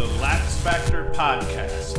the LaxFactor podcast.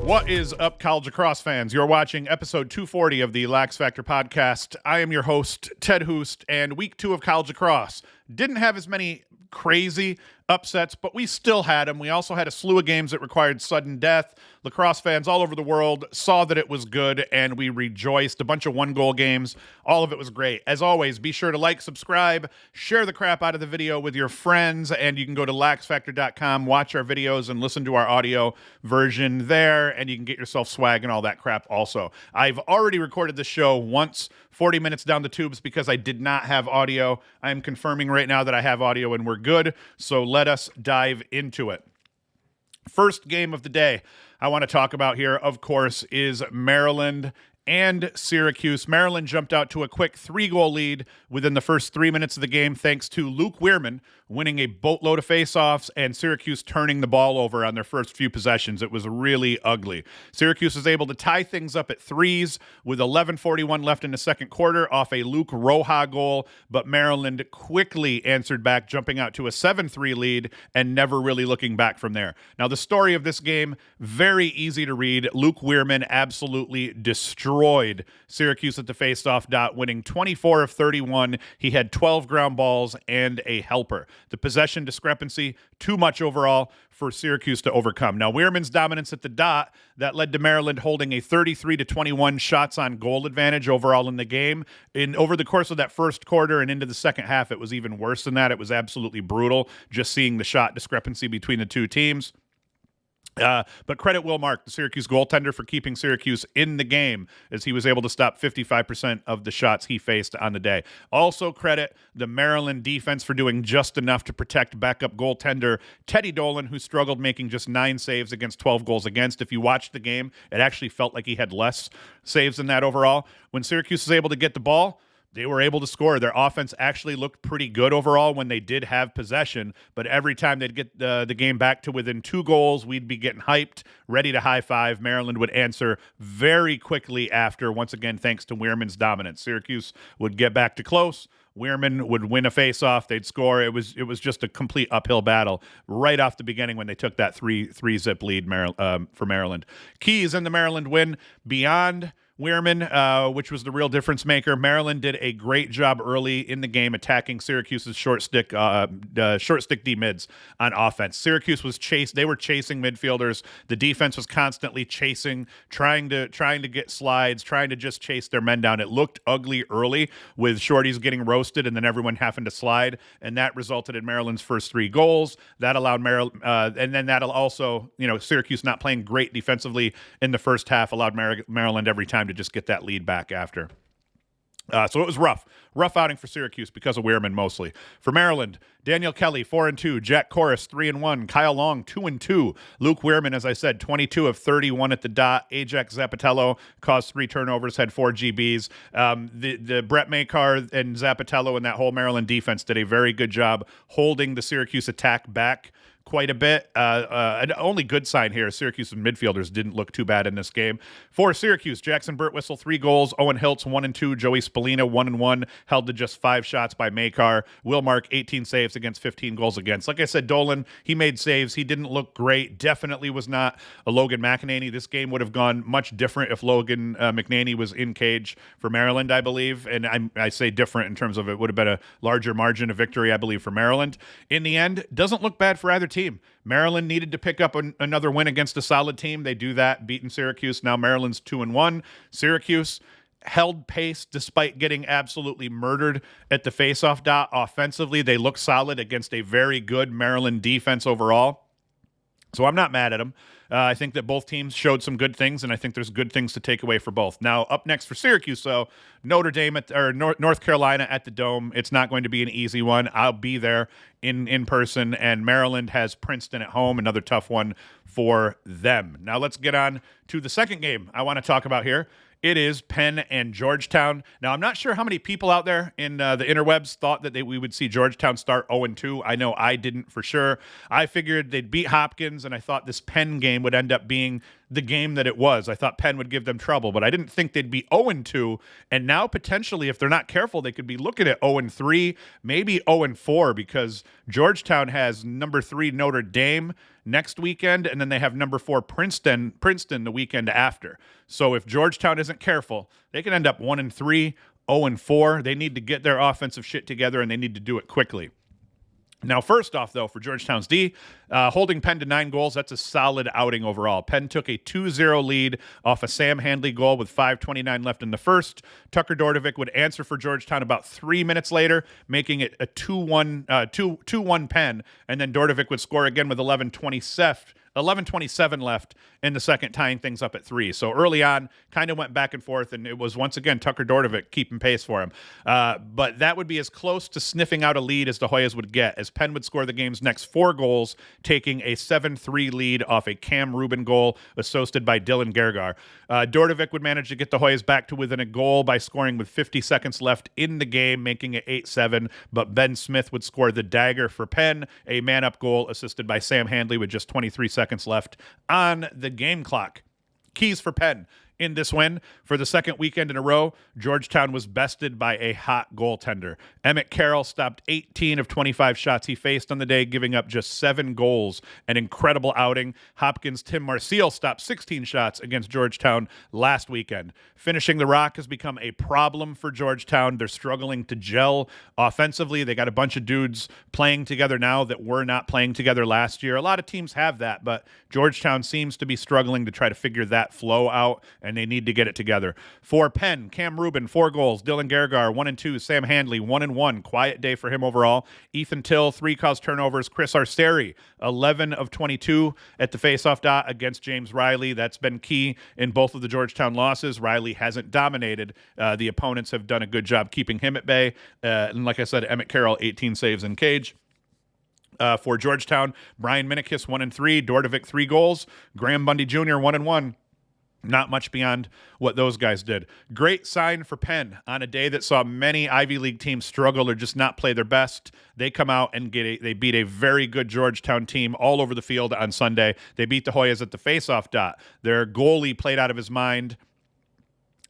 What is up, college lacrosse fans? You're watching episode 240 of the LaxFactor podcast. I am your host, Ted Hoost, and week 2 of college lacrosse didn't have as many crazy upsets, but we still had them. We also had a slew of games that required sudden death. Lacrosse fans all over the world saw that it was good, and we rejoiced. A bunch of one-goal games. All of it was great. As always, be sure to like, subscribe, share the crap out of the video with your friends, and you can go to LaxFactor.com, watch our videos, and listen to our audio version there, and you can get yourself swag and all that crap also. I've already recorded this show once, 40 minutes down the tubes, because I did not have audio. I am confirming right now that I have audio and we're good, so let us dive into it. First game of the day I want to talk about here, of course, is Maryland and Syracuse. Maryland jumped out to a quick 3-goal lead within the first 3 minutes of the game, thanks to Luke Weirman winning a boatload of faceoffs and Syracuse turning the ball over on their first few possessions. It was really ugly. Syracuse was able to tie things up at threes with 11:41 left in the second quarter off a Luke Roja goal, but Maryland quickly answered back, jumping out to a 7-3 lead and never really looking back from there. Now, the story of this game, very easy to read. Luke Weirman absolutely destroyed Syracuse at the faceoff dot, winning 24 of 31. He had 12 ground balls and a helper. The possession discrepancy, too much overall for Syracuse to overcome. Now, Weirman's dominance at the dot, that led to Maryland holding a 33-21 shots on goal advantage overall in the game. Over the course of that first quarter and into the second half, it was even worse than that. It was absolutely brutal just seeing the shot discrepancy between the two teams. But credit Will Mark, the Syracuse goaltender, for keeping Syracuse in the game, as he was able to stop 55% of the shots he faced on the day. Also credit the Maryland defense for doing just enough to protect backup goaltender Teddy Dolan, who struggled, making just 9 saves against 12 goals against. If you watched the game, it actually felt like he had less saves than that overall. When Syracuse was able to get the ball, they were able to score. Their offense actually looked pretty good overall when they did have possession, but every time they'd get the game back to within 2 goals, we'd be getting hyped, ready to high-five. Maryland would answer very quickly after, once again, thanks to Weirman's dominance. Syracuse would get back to close. Weirman would win a face-off. They'd score. It was just a complete uphill battle right off the beginning when they took that 3-zip lead for Maryland. Keys in the Maryland win beyond Weirman, which was the real difference maker. Maryland did a great job early in the game attacking Syracuse's short stick D mids on offense. Syracuse was they were chasing midfielders. The defense was constantly chasing, trying to get slides, trying to just chase their men down. It looked ugly early with shorties getting roasted and then everyone having to slide, and that resulted in Maryland's first 3 goals. That allowed Maryland, and then that'll also, Syracuse not playing great defensively in the first half allowed Maryland every time to just get that lead back after. So it was rough outing for Syracuse because of Weirman mostly. For Maryland, Daniel Kelly 4-2, Jack Corus 3-1, Kyle Long 2-2, Luke Weirman, as I said, 22 of 31 at the dot. Ajax Zapatello caused 3 turnovers, had 4 GBs. The Brett Makar and Zapatello and that whole Maryland defense did a very good job holding the Syracuse attack back quite a bit. An only good sign here, Syracuse's midfielders didn't look too bad in this game. For Syracuse, Jackson Birtwistle 3 goals, Owen Hiltz 1-2, Joey Spallina 1-1, held to just 5 shots by Makar. Will Mark 18 saves against 15 goals against. Like I said, Dolan, he made saves. He didn't look great. Definitely was not a Logan McEnany. This game would have gone much different if Logan McNaney was in cage for Maryland, I believe. And I say different in terms of it would have been a larger margin of victory, I believe, for Maryland. In the end, doesn't look bad for either team. Maryland needed to pick up another win against a solid team. They do that, beating Syracuse. Now Maryland's 2-1. Syracuse held pace despite getting absolutely murdered at the faceoff dot. Offensively, they look solid against a very good Maryland defense overall. So I'm not mad at them. I think that both teams showed some good things, and I think there's good things to take away for both. Now, up next for Syracuse, so North Carolina at the Dome. It's not going to be an easy one. I'll be there in person, and Maryland has Princeton at home, another tough one for them. Now, let's get on to the second game I want to talk about here. It is Penn and Georgetown. Now, I'm not sure how many people out there in the interwebs thought that we would see Georgetown start 0-2. I know I didn't for sure. I figured they'd beat Hopkins, and I thought this Penn game would end up being the game that it was. I thought Penn would give them trouble, but I didn't think they'd be 0-2. And now potentially, if they're not careful, they could be looking at 0-3, maybe 0-4, because Georgetown has number 3 Notre Dame next weekend, and then they have number 4 Princeton the weekend after. So if Georgetown isn't careful, they can end up 1-3, 0-4. They need to get their offensive shit together, and they need to do it quickly. Now, first off, though, for Georgetown's D, holding Penn to 9 goals, that's a solid outing overall. Penn took a 2-0 lead off a Sam Handley goal with 5:29 left in the first. Tucker Dordevic would answer for Georgetown about 3 minutes later, making it a 2-1 Penn, and then Dordevic would score again with 11:27 left in the second, tying things up at 3. So early on, kind of went back and forth, and it was once again Tucker Dordevic keeping pace for him. But that would be as close to sniffing out a lead as the Hoyas would get, as Penn would score the game's next 4 goals, taking a 7-3 lead off a Cam Rubin goal assisted by Dylan Gergar. Dordevic would manage to get the Hoyas back to within a goal by scoring with 50 seconds left in the game, making it 8-7, but Ben Smith would score the dagger for Penn, a man-up goal assisted by Sam Handley with just 23 seconds left on the game clock. Keys for Penn in this win. For the second weekend in a row, Georgetown was bested by a hot goaltender. Emmett Carroll stopped 18 of 25 shots he faced on the day, giving up just 7 goals. An incredible outing. Hopkins' Tim Marseille stopped 16 shots against Georgetown last weekend. Finishing the rock has become a problem for Georgetown. They're struggling to gel offensively. They got a bunch of dudes playing together now that were not playing together last year. A lot of teams have that, but Georgetown seems to be struggling to try to figure that flow out, and they need to get it together. For Penn, Cam Rubin, 4 goals. Dylan Gergar, 1-2. Sam Handley, 1-1. Quiet day for him overall. Ethan Till, 3 caused turnovers. Chris Arceri, 11 of 22 at the faceoff dot against James Riley. That's been key in both of the Georgetown losses. Riley hasn't dominated. The opponents have done a good job keeping him at bay. And like I said, Emmett Carroll, 18 saves in cage. For Georgetown, Brian Minikis, 1-3. Dordevic, 3 goals. Graham Bundy Jr., 1-1. Not much beyond what those guys did. Great sign for Penn on a day that saw many Ivy League teams struggle or just not play their best. They come out and they beat a very good Georgetown team all over the field on Sunday. They beat the Hoyas at the faceoff dot. Their goalie played out of his mind,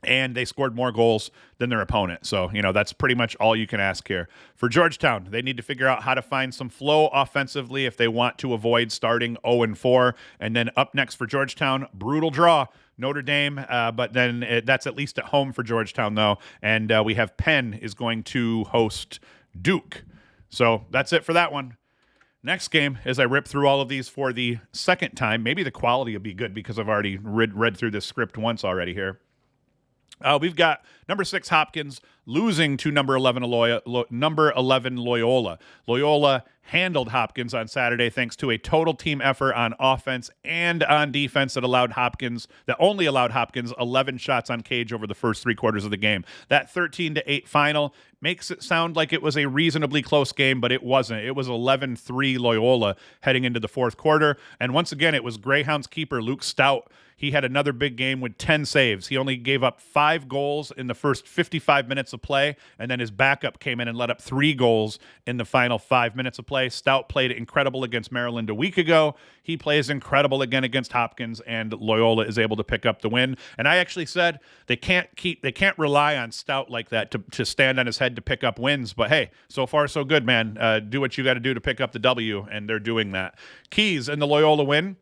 and they scored more goals than their opponent. So, that's pretty much all you can ask here. For Georgetown, they need to figure out how to find some flow offensively if they want to avoid starting 0-4. And then up next for Georgetown, brutal draw. Notre Dame, but then that's at least at home for Georgetown, though. And we have Penn is going to host Duke. So that's it for that one. Next game, as I rip through all of these for the second time, maybe the quality will be good because I've already read through this script once already here. We've got number 6 Hopkins losing to number 11 Loyola. Loyola handled Hopkins on Saturday thanks to a total team effort on offense and on defense that only allowed Hopkins 11 shots on cage over the first 3 quarters of the game. That 13-8 final makes it sound like it was a reasonably close game, but it wasn't. It was 11-3 Loyola heading into the fourth quarter. And once again, it was Greyhounds keeper Luke Stout. He had another big game with 10 saves. He only gave up 5 goals in the first 55 minutes of play, and then his backup came in and let up 3 goals in the final 5 minutes of play. Stout played incredible against Maryland a week ago. He plays incredible again against Hopkins, and Loyola is able to pick up the win. And I actually said they can't rely on Stout like that to stand on his head to pick up wins. But hey, so far so good, man. Do what you got to do to pick up the W, and they're doing that. Keys in the Loyola win.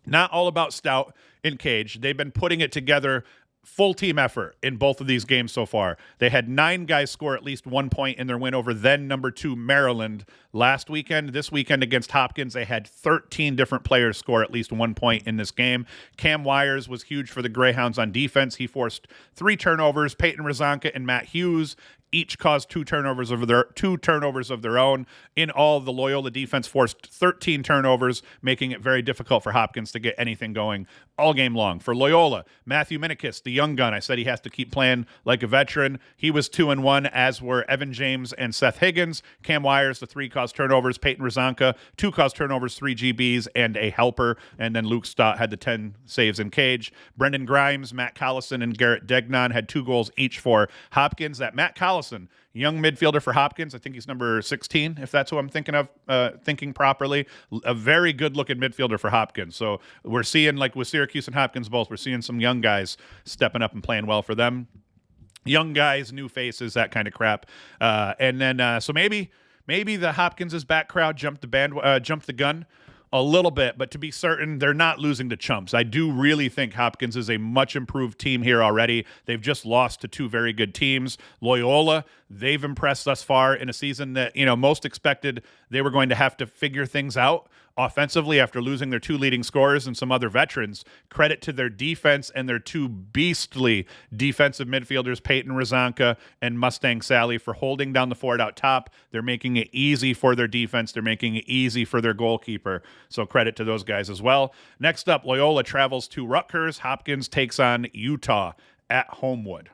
Not all about Stout in cage. They've been putting it together, full team effort in both of these games so far. They had 9 guys score at least 1 point in their win over then number 2 Maryland last weekend. This weekend against Hopkins, they had 13 different players score at least 1 point in this game. Cam Wires was huge for the Greyhounds on defense. He forced 3 turnovers. Peyton Razanka and Matt Hughes each caused 2 turnovers of their own. In all, the Loyola defense forced 13 turnovers, making it very difficult for Hopkins to get anything going all game long. For Loyola, Matthew Minikis, the young gun, I said he has to keep playing like a veteran. He was 2-1, as were Evan James and Seth Higgins. Cam Wires, the 3 caused turnovers. Peyton Razanka, 2 caused turnovers, 3 GBs, and a helper. And then Luke Stott had the 10 saves in cage. Brendan Grimes, Matt Collison, and Garrett Degnan had 2 goals each for Hopkins. That Matt Collison Collison, young midfielder for Hopkins. I think he's number 16, if that's who I'm thinking of, thinking properly. A very good-looking midfielder for Hopkins. So we're seeing, like with Syracuse and Hopkins both, we're seeing some young guys stepping up and playing well for them. Young guys, new faces, that kind of crap. And then, so maybe the Hopkins' back crowd jumped the gun a little bit, but to be certain, they're not losing to chumps. I do really think Hopkins is a much improved team here already. They've just lost to two very good teams. Loyola, they've impressed thus far in a season that, most expected they were going to have to figure things out offensively after losing their two leading scorers and some other veterans. Credit to their defense and their two beastly defensive midfielders, Peyton Razanka and Mustang Sally, for holding down the fort out top. They're making it easy for their defense. They're making it easy for their goalkeeper. So credit to those guys as well. Next up, Loyola travels to Rutgers. Hopkins takes on Utah at Homewood.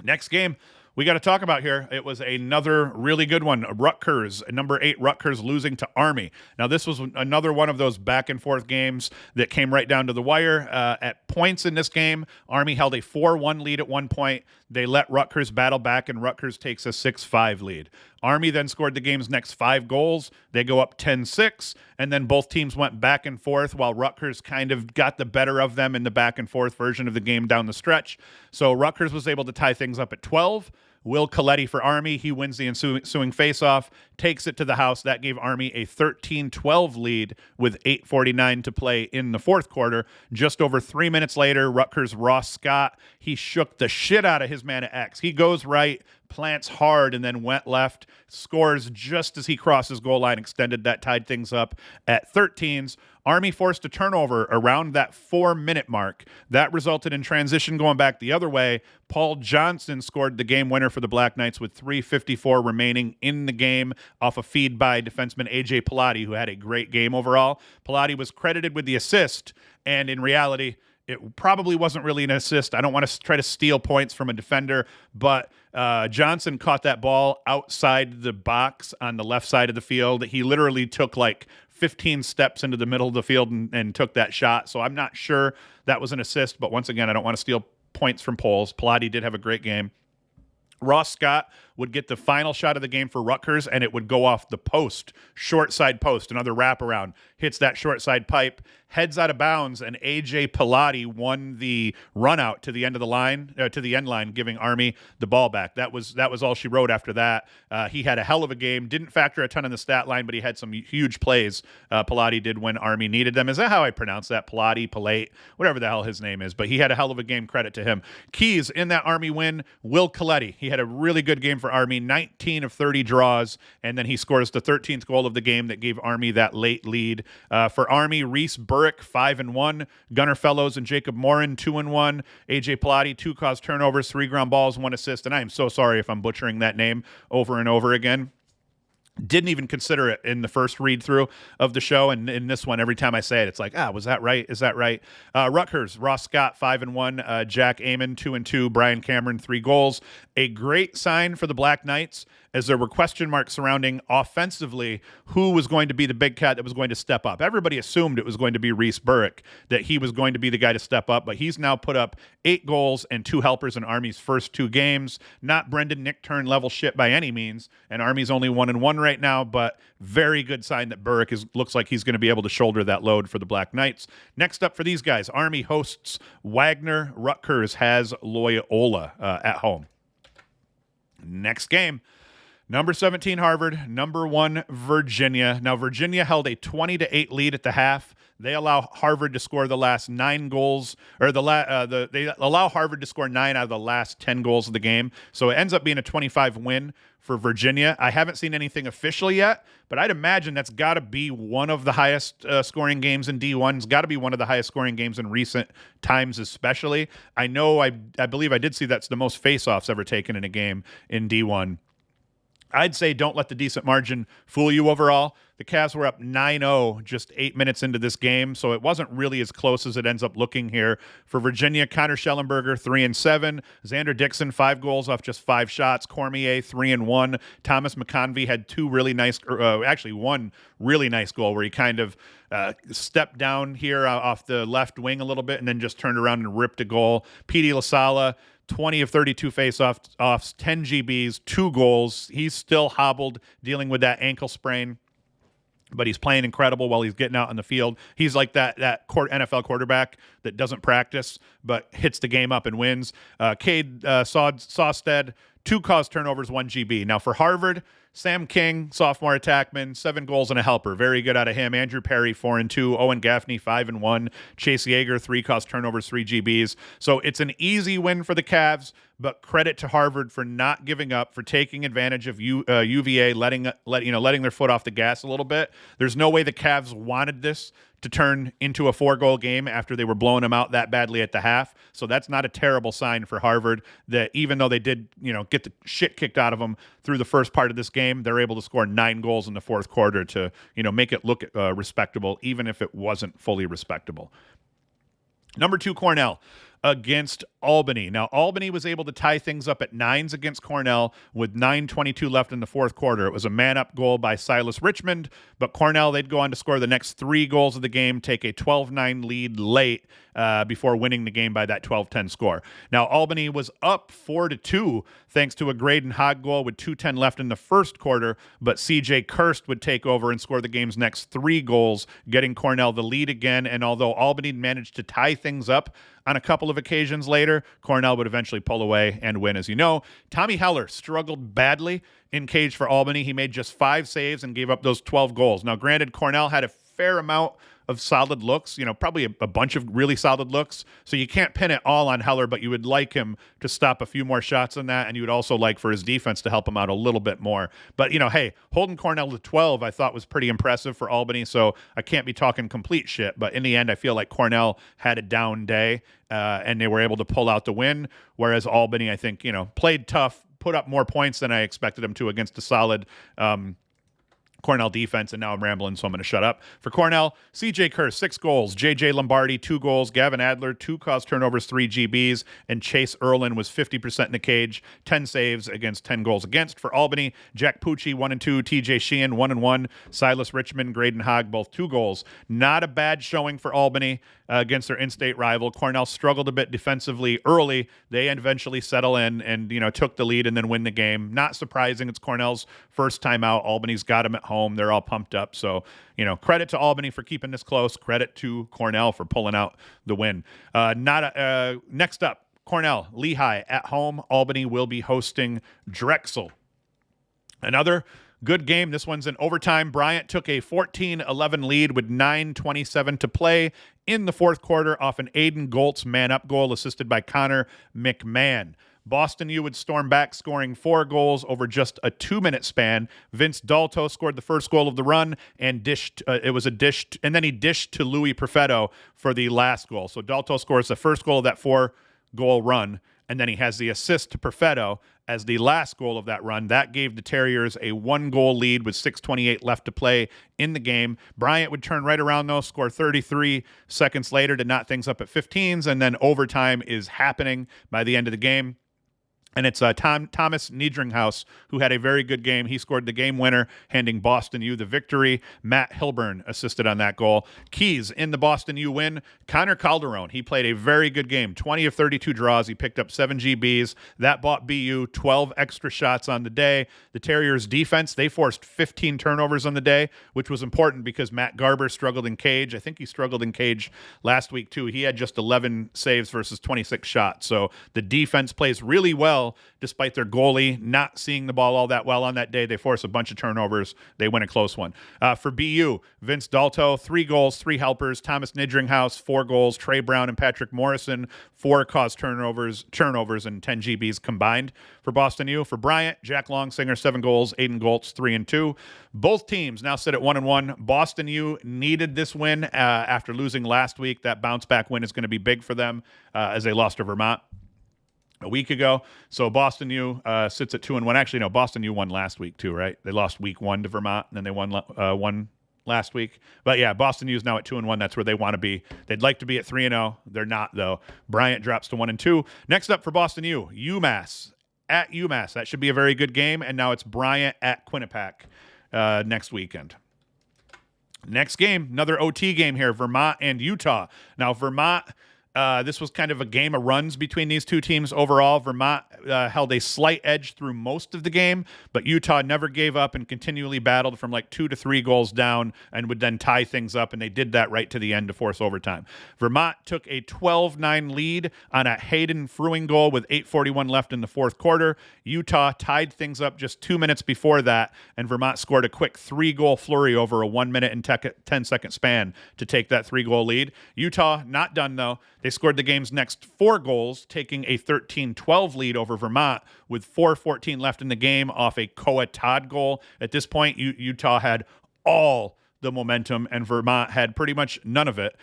Next game we got to talk about here. It was another really good one. Rutgers, number 8 Rutgers, losing to Army. Now, this was another one of those back and forth games that came right down to the wire. At points in this game, Army held a 4-1 lead at one point. They let Rutgers battle back, and Rutgers takes a 6-5 lead. Army then scored the game's next 5 goals. They go up 10-6, and then both teams went back and forth while Rutgers kind of got the better of them in the back and forth version of the game down the stretch. So Rutgers was able to tie things up at 12. Will Coletti for Army, he wins the ensuing faceoff, takes it to the house. That gave Army a 13-12 lead with 8:49 to play in the fourth quarter. Just over 3 minutes later, Rutgers' Ross Scott, he shook the shit out of his man at X. He goes right, plants hard, and then went left, scores just as he crosses goal line, extended that, tied things up at 13s. Army forced a turnover around that 4-minute mark. That resulted in transition going back the other way. Paul Johnson scored the game winner for the Black Knights with 3:54 remaining in the game off a feed by defenseman A.J. Pilati, who had a great game overall. Pilati was credited with the assist, and in reality, it probably wasn't really an assist. I don't want to try to steal points from a defender, but Johnson caught that ball outside the box on the left side of the field. He literally took like 15 steps into the middle of the field and took that shot. So I'm not sure that was an assist, but once again, I don't want to steal points from Poles. Pilati did have a great game. Ross Scott would get the final shot of the game for Rutgers, and it would go off the post, short side post, another wraparound, hits that short side pipe, heads out of bounds, and A.J. Pilati won the run out to the end of the line, to the end line, giving Army the ball back. That was all she wrote after that. He had a hell of a game, didn't factor a ton in the stat line, but he had some huge plays. Pilati did when Army needed them. Is that how I pronounce that? Pilate, whatever the hell his name is, but he had a hell of a game, credit to him. Keys in that Army win, Will Coletti. He had a really good game for Army, 19 of 30 draws, and then he scores the 13th goal of the game that gave Army that late lead. For Army, Reese Burrick, 5-1. Gunnar Fellows and Jacob Morin, 2-1. AJ Pilati, 2 caused turnovers, 3 ground balls, 1 assist, and I am so sorry if I'm butchering that name over and over again. Didn't even consider it in the first read through of the show, and in this one, every time I say it, it's like, was that right? Is that right? Rutgers, Ross Scott, 5-1. Jack Amon, 2-2. Brian Cameron, 3 goals. A great sign for the Black Knights, as there were question marks surrounding offensively who was going to be the big cat that was going to step up. Everybody assumed it was going to be Reese Burrick, that he was going to be the guy to step up, but he's now put up 8 goals and 2 helpers in Army's first 2 games. Not Brendan Nickturn level shit by any means, and Army's only 1-1 right now, but very good sign that Burrick looks like he's going to be able to shoulder that load for the Black Knights. Next up for these guys, Army hosts Wagner. Rutgers has Loyola at home. Next game, number 17 Harvard, number 1 Virginia. Now Virginia held a 20-8 lead at the half. They allow Harvard to score the last 9 goals, or they allow Harvard to score 9 out of the last 10 goals of the game. So it ends up being a 25 win for Virginia. I haven't seen anything official yet, but I'd imagine that's got to be one of the highest scoring games in D1. It's got to be one of the highest scoring games in recent times, especially. I believe I did see that's the most faceoffs ever taken in a game in D1. I'd say don't let the decent margin fool you overall. The Cavs were up 9-0 just 8 minutes into this game, so it wasn't really as close as it ends up looking here. For Virginia, Connor Schellenberger, 3-7. Xander Dixon, 5 goals off just 5 shots. Cormier, 3-1. Thomas McConvey had 2 really nice, actually 1 really nice goal where he kind of stepped down here off the left wing a little bit and then just turned around and ripped a goal. Petey LaSala, 20 of 32 face-offs, 10 GBs, 2 goals. He's still hobbled, dealing with that ankle sprain, but he's playing incredible while he's getting out on the field. He's like that NFL quarterback that doesn't practice but hits the game up and wins. Cade Sawstead, 2 caused turnovers, 1 GB. Now for Harvard, Sam King, sophomore attackman, 7 goals and a helper. Very good out of him. Andrew Perry, 4-2. Owen Gaffney, 5-1. Chase Yeager, 3 caused turnovers, 3 GBs. So it's an easy win for the Cavs, but credit to Harvard for not giving up, for taking advantage of UVA, letting their foot off the gas a little bit. There's no way the Cavs wanted this to turn into a 4-goal game after they were blowing them out that badly at the half. So that's not a terrible sign for Harvard, that even though they did, get the shit kicked out of them through the first part of this game, they're able to score 9 goals in the fourth quarter to, make it look respectable, even if it wasn't fully respectable. Number 2, Cornell against Albany. Now, Albany was able to tie things up at 9s against Cornell with 9:22 left in the fourth quarter. It was a man-up goal by Silas Richmond, but Cornell, they'd go on to score the next 3 goals of the game, take a 12-9 lead late before winning the game by that 12-10 score. Now, Albany was up 4-2 thanks to a Graydon Hogg goal with 2:10 left in the first quarter, but CJ Kirst would take over and score the game's next 3 goals, getting Cornell the lead again. And although Albany managed to tie things up on a couple of occasions later, Cornell would eventually pull away and win. As you know, Tommy Heller struggled badly in cage for Albany. He made just 5 saves and gave up those 12 goals. Now, granted, Cornell had a fair amount of solid looks, probably a bunch of really solid looks. So you can't pin it all on Heller, but you would like him to stop a few more shots than that. And you would also like for his defense to help him out a little bit more. But, hey, holding Cornell to 12, I thought was pretty impressive for Albany. So I can't be talking complete shit. But in the end, I feel like Cornell had a down day and they were able to pull out the win. Whereas Albany, I think, played tough, put up more points than I expected them to against a solid Cornell defense, and now I'm rambling, so I'm going to shut up. For Cornell, CJ Kerr, 6 goals. JJ Lombardi, 2 goals. Gavin Adler, 2 caused turnovers, 3 GBs. And Chase Erlin was 50% in the cage, 10 saves against 10 goals against. For Albany, Jack Pucci, 1-2. TJ Sheehan, 1-1. Silas Richmond, Graydon Hogg, both 2 goals. Not a bad showing for Albany against their in-state rival. Cornell struggled a bit defensively early. They eventually settle in and, took the lead and then win the game. Not surprising. It's Cornell's first time out. Albany's got them at home. They're all pumped up. So, credit to Albany for keeping this close. Credit to Cornell for pulling out the win. Next up, Cornell, Lehigh at home. Albany will be hosting Drexel. Another good game. This one's in overtime. Bryant took a 14-11 lead with 9:27 to play in the fourth quarter off an Aiden Goltz man-up goal assisted by Connor McMahon. Boston U would storm back, scoring 4 goals over just a 2-minute span. Vince Dalto scored the first goal of the run and dished. And then he dished to Louis Perfetto for the last goal. So Dalto scores the first goal of that 4-goal run, and then he has the assist to Perfetto as the last goal of that run. That gave the Terriers a 1-goal lead with 6:28 left to play in the game. Bryant would turn right around, though, score 33 seconds later to knot things up at 15s, and then overtime is happening by the end of the game. And it's Thomas Niedringhaus, who had a very good game. He scored the game winner, handing Boston U the victory. Matt Hilburn assisted on that goal. Keys in the Boston U win. Connor Calderon, he played a very good game. 20 of 32 draws. He picked up 7 GBs. That bought BU 12 extra shots on the day. The Terriers' defense, they forced 15 turnovers on the day, which was important because Matt Garber struggled in cage. I think he struggled in cage last week, too. He had just 11 saves versus 26 shots. So the defense plays really well. Despite their goalie not seeing the ball all that well on that day. They force a bunch of turnovers. They win a close one. For BU, Vince Dalto, 3 goals, 3 helpers. Thomas Niedringhaus, 4 goals. Trey Brown and Patrick Morrison, 4 caused turnovers, and 10 GBs combined for Boston U. For Bryant, Jack Longsinger, 7 goals. Aiden Goltz, 3-2. Both teams now sit at 1-1. Boston U needed this win after losing last week. That bounce-back win is going to be big for them as they lost to Vermont a week ago. So Boston U sits at 2-1. Actually, no, Boston U won last week too, right? They lost week 1 to Vermont, and then they won last week. But yeah, Boston U is now at 2-1. That's where they want to be. They'd like to be at 3-0. They're not, though. Bryant drops to 1-2. Next up for Boston U, UMass at UMass. That should be a very good game. And now it's Bryant at Quinnipiac next weekend. Next game, another OT game here, Vermont and Utah. Now, Vermont This was kind of a game of runs between these two teams overall. Vermont held a slight edge through most of the game, but Utah never gave up and continually battled from like 2 to 3 goals down and would then tie things up, and they did that right to the end to force overtime. Vermont took a 12-9 lead on a Hayden Fruing goal with 8:41 left in the fourth quarter. Utah tied things up just 2 minutes before that, and Vermont scored a quick 3-goal flurry over a 1 minute and 10-second span to take that 3-goal lead. Utah not done, though. They scored the game's next 4 goals, taking a 13-12 lead over Vermont with 4:14 left in the game off a Koa Todd goal. At this point, Utah had all the momentum, and Vermont had pretty much none of it.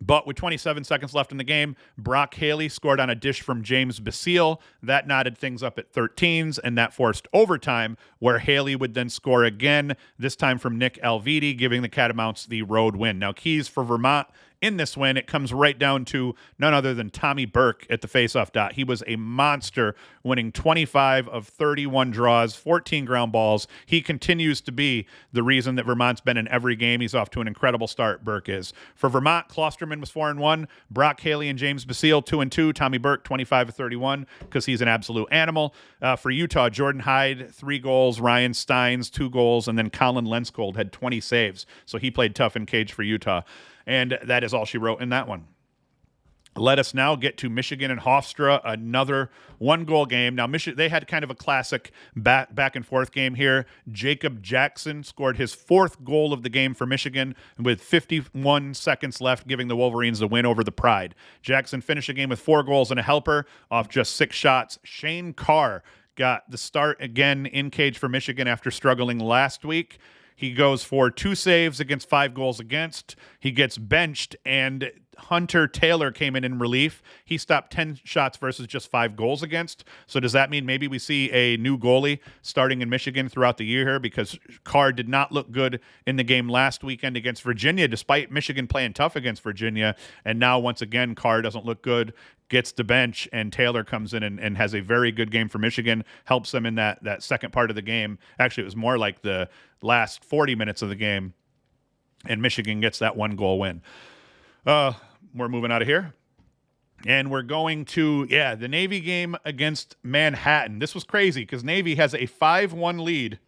But with 27 seconds left in the game, Brock Haley scored on a dish from James Basile. That knotted things up at 13s, and that forced overtime, where Haley would then score again, this time from Nick Alviti, giving the Catamounts the road win. Now, keys for Vermont in this win, it comes right down to none other than Tommy Burke at the faceoff dot. He was a monster, winning 25 of 31 draws, 14 ground balls. He continues to be the reason that Vermont's been in every game. He's off to an incredible start, Burke is. For Vermont, Klosterman was 4-1, Brock Haley and James Basile 2-2, Tommy Burke 25 of 31 because he's an absolute animal. For Utah, Jordan Hyde 3 goals, Ryan Steins 2 goals, and then Colin Lenskold had 20 saves. So he played tough in cage for Utah. And that is all she wrote in that one. Let us now get to Michigan and Hofstra, another 1-goal game. Now, they had kind of a classic back and forth game here. Jacob Jackson scored his 4th goal of the game for Michigan with 51 seconds left, giving the Wolverines the win over the Pride. Jackson finished the game with 4 goals and a helper off just 6 shots. Shane Carr got the start again in cage for Michigan after struggling last week. He goes for 2 saves against 5 goals against. He gets benched, and Hunter Taylor came in relief. He stopped 10 shots versus just 5 goals against. So does that mean maybe we see a new goalie starting in Michigan throughout the year here? Because Carr did not look good in the game last weekend against Virginia, despite Michigan playing tough against Virginia. And now, once again, Carr doesn't look good, gets the bench, and Taylor comes in and has a very good game for Michigan, helps them in that second part of the game. Actually, it was more like the last 40 minutes of the game, and Michigan gets that 1-goal win. We're moving out of here, and we're going to, the Navy game against Manhattan. This was crazy because Navy has a 5-1 lead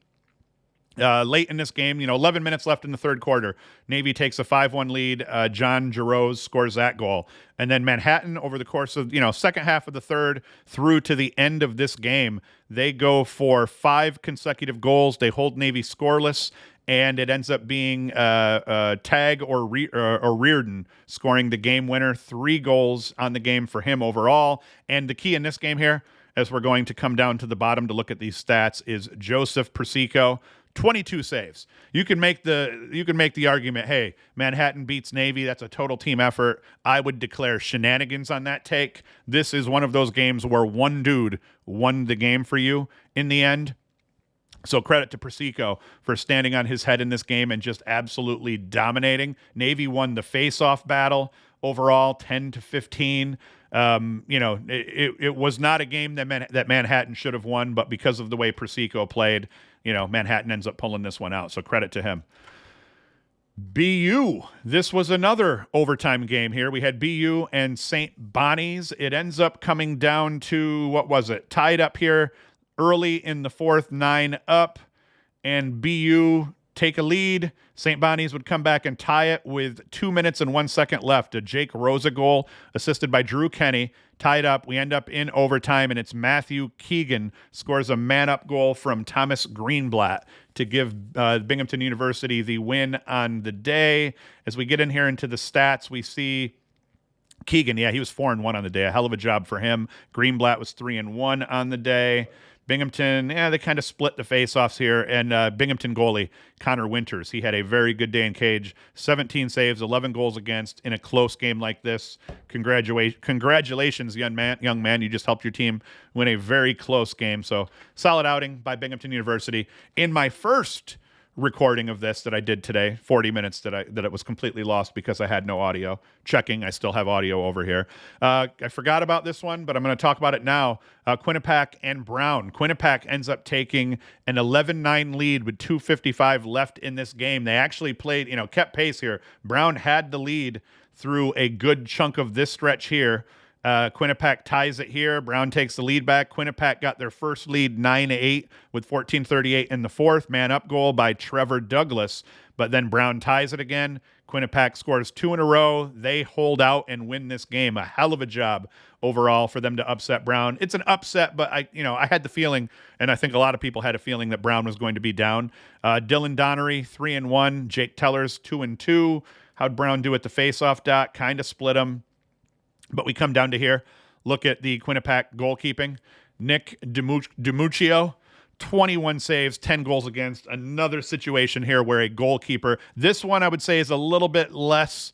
late in this game. 11 minutes left in the third quarter. Navy takes a 5-1 lead. John Giroux scores that goal. And then Manhattan, over the course of, second half of the third through to the end of this game, they go for 5 consecutive goals. They hold Navy scoreless, and it ends up being Tag or Reardon scoring the game winner. 3 goals on the game for him overall. And the key in this game here, as we're going to come down to the bottom to look at these stats, is Joseph Persico. 22 saves. You can make the argument, hey, Manhattan beats Navy. That's a total team effort. I would declare shenanigans on that take. This is one of those games where one dude won the game for you in the end. So credit to Persico for standing on his head in this game and just absolutely dominating. Navy won the face-off battle overall, 10-15. It was not a game that Manhattan should have won, but because of the way Persico played, Manhattan ends up pulling this one out. So credit to him. BU. This was another overtime game here. We had BU and St. Bonnie's. It ends up coming down to, what was it? Tied up here early in the fourth, 9 up, and BU take a lead. St. Bonnie's would come back and tie it with 2 minutes and 1 second left. A Jake Rosa goal assisted by Drew Kenny. Tied up. We end up in overtime, and it's Matthew Keegan scores a man-up goal from Thomas Greenblatt to give Binghamton University the win on the day. As we get in here into the stats, we see Keegan, he was 4-1 on the day. A hell of a job for him. Greenblatt was 3-1 on the day. Binghamton, they kind of split the faceoffs here. And Binghamton goalie, Connor Winters, he had a very good day in cage. 17 saves, 11 goals against in a close game like this. Congratulations, young man. You just helped your team win a very close game. So solid outing by Binghamton University. In my first recording of this that I did today, 40 minutes that it was completely lost because I had no audio. Checking, I still have audio over here. I forgot about this one, but I'm going to talk about it now. Quinnipiac and Brown. Quinnipiac ends up taking an 11-9 lead with 2:55 left in this game. They actually played, kept pace here. Brown had the lead through a good chunk of this stretch here. Quinnipiac ties it here. Brown takes the lead back. Quinnipiac got their first lead 9-8 with 14:38 in the fourth. Man up goal by Trevor Douglas, but then Brown ties it again. Quinnipiac scores 2 in a row. They hold out and win this game. A hell of a job overall for them to upset Brown. It's an upset, but I had the feeling, and I think a lot of people had a feeling that Brown was going to be down. Dylan Donnery 3-1. Jake Tellers 2-2. How'd Brown do at the faceoff dot? Kind of split them. But we come down to here. Look at the Quinnipiac goalkeeping. Nick DiMuccio, 21 saves, 10 goals against. Another situation here where a goalkeeper, this one I would say is a little bit less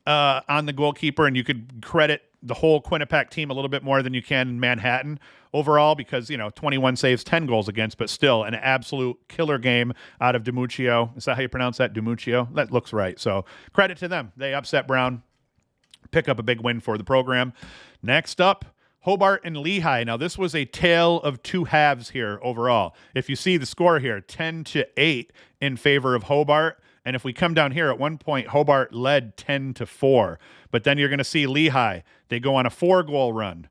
on the goalkeeper, and you could credit the whole Quinnipiac team a little bit more than you can in Manhattan overall because, 21 saves, 10 goals against, but still an absolute killer game out of DiMuccio. Is that how you pronounce that, DiMuccio? That looks right. So credit to them. They upset Brown. Pick up a big win for the program. Next up, Hobart and Lehigh. Now, this was a tale of two halves here overall. If you see the score here, 10-8 in favor of Hobart. And if we come down here, at one point, Hobart led 10-4. But then you're going to see Lehigh. They go on a 4-goal run,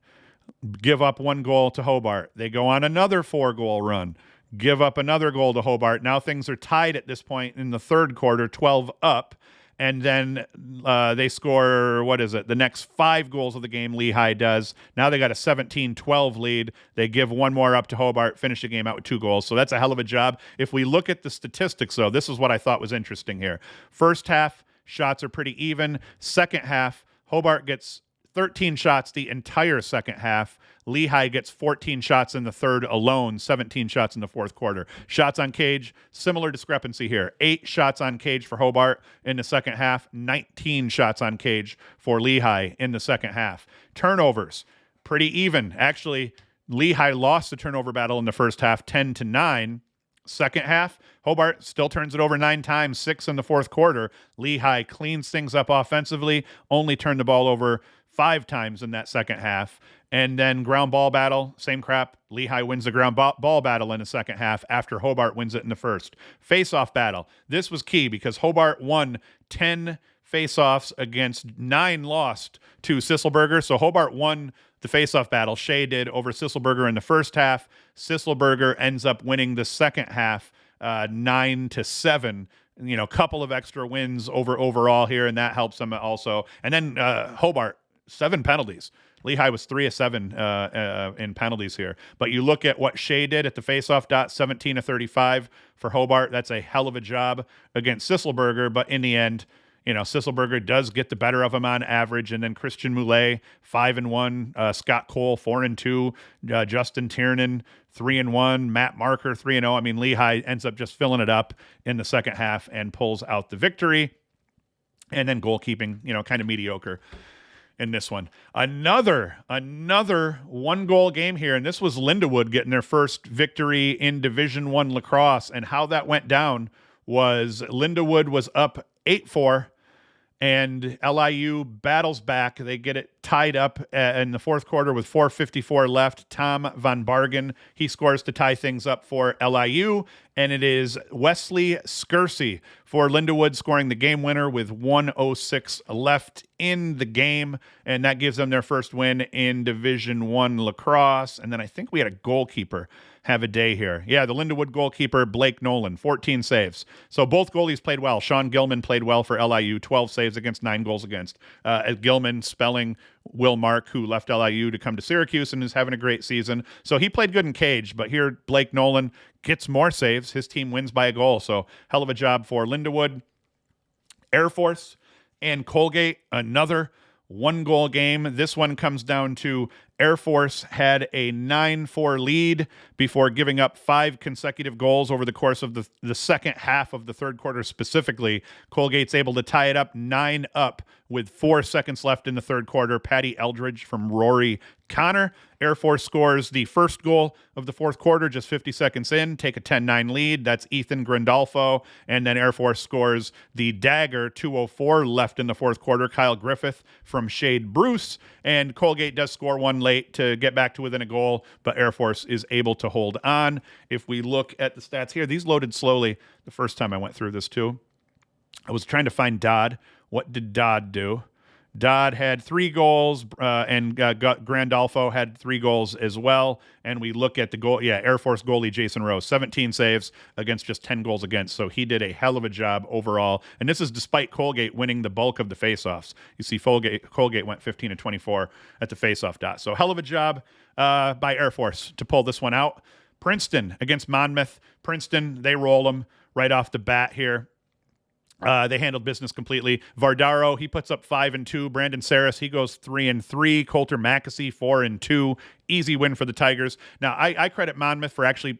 give up 1 goal to Hobart. They go on another 4-goal run, give up another goal to Hobart. Now things are tied at this point in the third quarter, 12 up. And then they score, the next 5 goals of the game, Lehigh does. Now they got a 17-12 lead. They give 1 more up to Hobart, finish the game out with 2 goals. So that's a hell of a job. If we look at the statistics, though, this is what I thought was interesting here. First half, shots are pretty even. Second half, Hobart gets 13 shots the entire second half. Lehigh gets 14 shots in the third alone, 17 shots in the fourth quarter. Shots on cage, similar discrepancy here. 8 shots on cage for Hobart in the second half, 19 shots on cage for Lehigh in the second half. Turnovers, pretty even. Actually, Lehigh lost the turnover battle in the first half, 10-9. Second half, Hobart still turns it over 9 times, 6 in the fourth quarter. Lehigh cleans things up offensively, only turned the ball over 5 times in that second half. And then ground ball battle, same crap. Lehigh wins the ground ball battle in the second half after Hobart wins it in the first. Face-off battle. This was key because Hobart won 10 face-offs against 9 lost to Sisselberger. So Hobart won the face-off battle. Shea did over Sisselberger in the first half. Sisselberger ends up winning the second half 9-7. Couple of extra wins overall here, and that helps them also. And then Hobart, 7 penalties. Lehigh was 3 of 7 in penalties here. But you look at what Shea did at the faceoff dot, 17 of 35 for Hobart. That's a hell of a job against Sisselberger. But in the end, Sisselberger does get the better of him on average. And then Christian Moulet, 5-1. Scott Cole, 4-2. Justin Tiernan, 3-1. Matt Marker, 3-0. I mean, Lehigh ends up just filling it up in the second half and pulls out the victory. And then goalkeeping, kind of mediocre in this one. Another 1-goal game here, and this was Lindewood getting their first victory in Division I lacrosse. And how that went down was Lindewood was up 8-4, and LIU battles back. They get it tied up in the fourth quarter with 4:54 left. Tom Van Bargen, he scores to tie things up for LIU, and it is Wesley Skersey for Lindewood scoring the game winner with 1:06 left in the game, and that gives them their first win in Division I lacrosse. And then I think we had a goalkeeper have a day here. Yeah, the Lindewood goalkeeper, Blake Nolan, 14 saves. So both goalies played well. Sean Gilman played well for LIU, 12 saves against, 9 goals against. Gilman spelling Will Mark, who left LIU to come to Syracuse and is having a great season. So he played good in cage, but here Blake Nolan gets more saves. His team wins by a goal. So hell of a job for Lindewood. Air Force and Colgate, another 1-goal game. This one comes down to Air Force had a 9-4 lead before giving up 5 consecutive goals over the course of the second half of the third quarter specifically. Colgate's able to tie it up 9 up with 4 seconds left in the third quarter. Patty Eldridge from Rory Connor. Air Force scores the first goal of the fourth quarter just 50 seconds in, take a 10-9 lead. That's Ethan Grandolfo. And then Air Force scores the dagger, 2:04 left in the fourth quarter. Kyle Griffith from Shade Bruce. And Colgate does score one late to get back to within a goal, but Air Force is able to hold on. If we look at the stats here, these loaded slowly the first time I went through this too. I was trying to find Dodd. What did Dodd do? Dodd had 3 goals, and Grandolfo had 3 goals as well. And we look at the goal, Air Force goalie Jason Rose, 17 saves against just 10 goals against. So he did a hell of a job overall. And this is despite Colgate winning the bulk of the faceoffs. You see, Colgate went 15 to 24 at the faceoff dot. So hell of a job by Air Force to pull this one out. Princeton against Monmouth. Princeton, they roll them right off the bat here. They handled business completely. Vardaro, he puts up 5-2. Brandon Saris, he goes 3-3. Coulter Mackesy, 4-2. Easy win for the Tigers. Now, I credit Monmouth for actually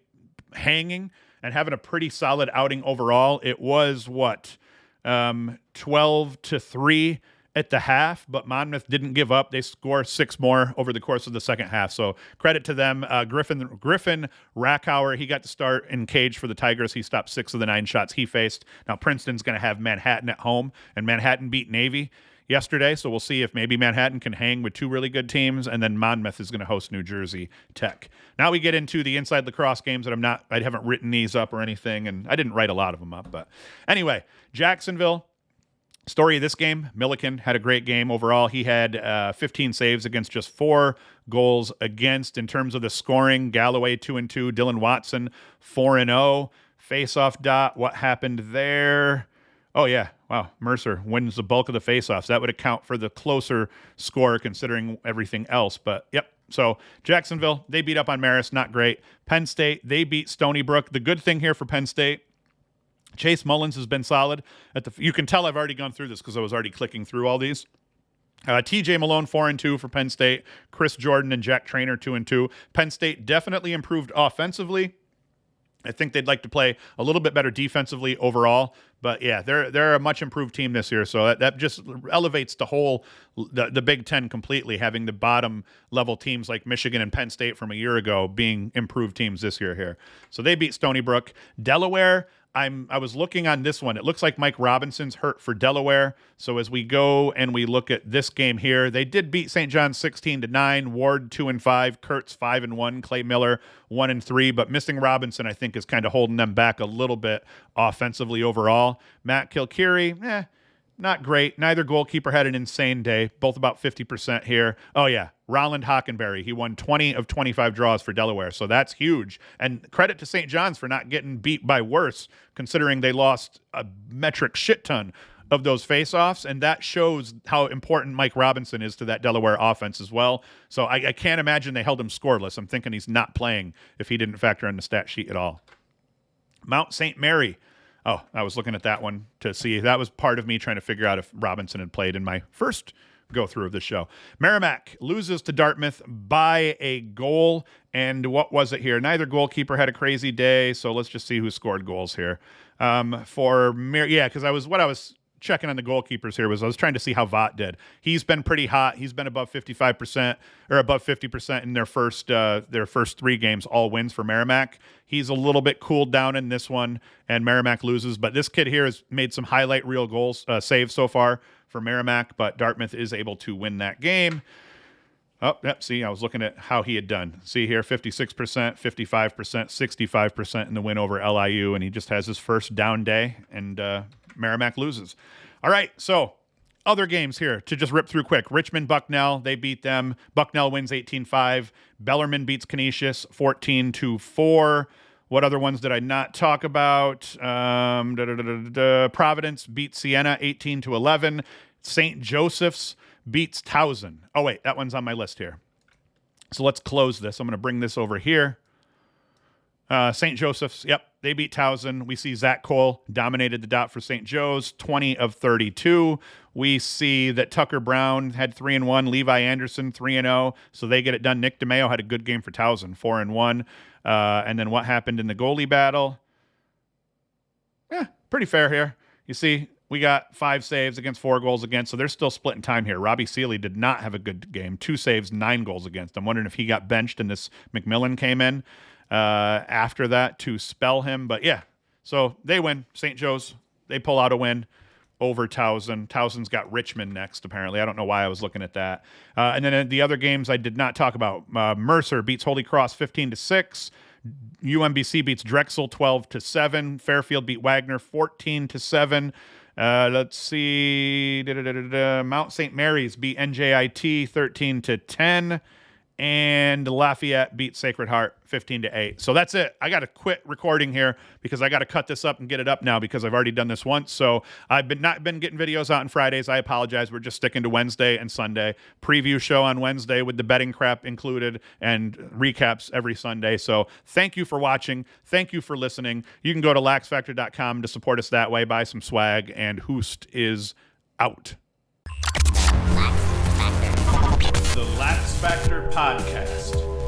hanging and having a pretty solid outing overall. It was 12-3 at the half, but Monmouth didn't give up. They score 6 more over the course of the second half. So credit to them. Griffin Rackhauer, he got to start in cage for the Tigers. He stopped 6 of the 9 shots he faced. Now Princeton's going to have Manhattan at home, and Manhattan beat Navy yesterday. So we'll see if maybe Manhattan can hang with 2 really good teams, and then Monmouth is going to host New Jersey Tech. Now we get into the inside lacrosse games that I haven't written these up or anything, and I didn't write a lot of them up. But anyway, Jacksonville. Story of this game, Milliken had a great game overall. He had 15 saves against just 4 goals against. In terms of the scoring, Galloway 2-2, Dylan Watson 4-0. Face-off dot, what happened there? Oh, yeah. Wow. Mercer wins the bulk of the face-offs. That would account for the closer score considering everything else. But, yep. So, Jacksonville, they beat up on Marist. Not great. Penn State, they beat Stony Brook. The good thing here for Penn State, Chase Mullins has been solid. You can tell I've already gone through this because I was already clicking through all these. TJ Malone 4-2 for Penn State. Chris Jordan and Jack Traynor 2-2. Penn State definitely improved offensively. I think they'd like to play a little bit better defensively overall. But yeah, they're a much improved team this year. So that just elevates the Big Ten completely, having the bottom level teams like Michigan and Penn State from a year ago being improved teams this year here. So they beat Stony Brook. Delaware, I was looking on this one. It looks like Mike Robinson's hurt for Delaware. So as we go and we look at this game here, they did beat St. John's 16-9, Ward 2-5, Kurtz 5-1, Clay Miller 1-3. But missing Robinson, I think, is kind of holding them back a little bit offensively overall. Matt Kilkeary, not great. Neither goalkeeper had an insane day. Both about 50% here. Oh, yeah. Roland Hockenberry. He won 20 of 25 draws for Delaware, so that's huge. And credit to St. John's for not getting beat by worse, considering they lost a metric shit ton of those faceoffs, and that shows how important Mike Robinson is to that Delaware offense as well. So I can't imagine they held him scoreless. I'm thinking he's not playing if he didn't factor in the stat sheet at all. Mount St. Mary. Oh, I was looking at that one to see. That was part of me trying to figure out if Robinson had played in my first go-through of the show. Merrimack loses to Dartmouth by a goal. And what was it here? Neither goalkeeper had a crazy day, so let's just see who scored goals here. Because I was checking on the goalkeepers here I was trying to see how Vaught did. He's been pretty hot. He's been above 55% or above 50% in their first 3 games, all wins for Merrimack. He's a little bit cooled down in this one, and Merrimack loses. But this kid here has made some highlight reel goals, saves so far for Merrimack, but Dartmouth is able to win that game. Oh, yep, see, I was looking at how he had done. See here, 56%, 55%, 65% in the win over LIU, and he just has his first down day, and Merrimack loses. All right, so other games here to just rip through quick. Richmond, Bucknell, they beat them. Bucknell wins 18-5. Bellarmine beats Canisius 14-4. What other ones did I not talk about? Providence beats Siena 18-11. St. Joseph's beats Towson. Oh, wait, that one's on my list here. So let's close this. I'm going to bring this over here. St. Joseph's, yep, they beat Towson. We see Zach Cole dominated the dot for St. Joe's, 20 of 32. We see that Tucker Brown had 3-1, Levi Anderson 3-0, so they get it done. Nick DeMeo had a good game for Towson, 4-1. And then what happened in the goalie battle? Yeah, pretty fair here. You see, we got 5 saves against 4 goals against, so they're still splitting time here. Robbie Seeley did not have a good game. 2 saves, 9 goals against. I'm wondering if he got benched and this McMillan came in after that to spell him. But yeah, so they win. St. Joe's, they pull out a win over Towson. Towson's got Richmond next, apparently. I don't know why I was looking at that. And then the other games I did not talk about. Mercer beats Holy Cross 15-6. UMBC beats Drexel 12-7. Fairfield beat Wagner 14-7. Let's see. Mount St. Mary's beat NJIT 13-10. And Lafayette beat Sacred Heart 15-8. So that's it. I got to quit recording here because I got to cut this up and get it up now because I've already done this once. So I've not been getting videos out on Fridays. I apologize. We're just sticking to Wednesday and Sunday. Preview show on Wednesday with the betting crap included and recaps every Sunday. So thank you for watching. Thank you for listening. You can go to LaxFactor.com to support us that way. Buy some swag, and Hoost is out. The LaxFactor Podcast.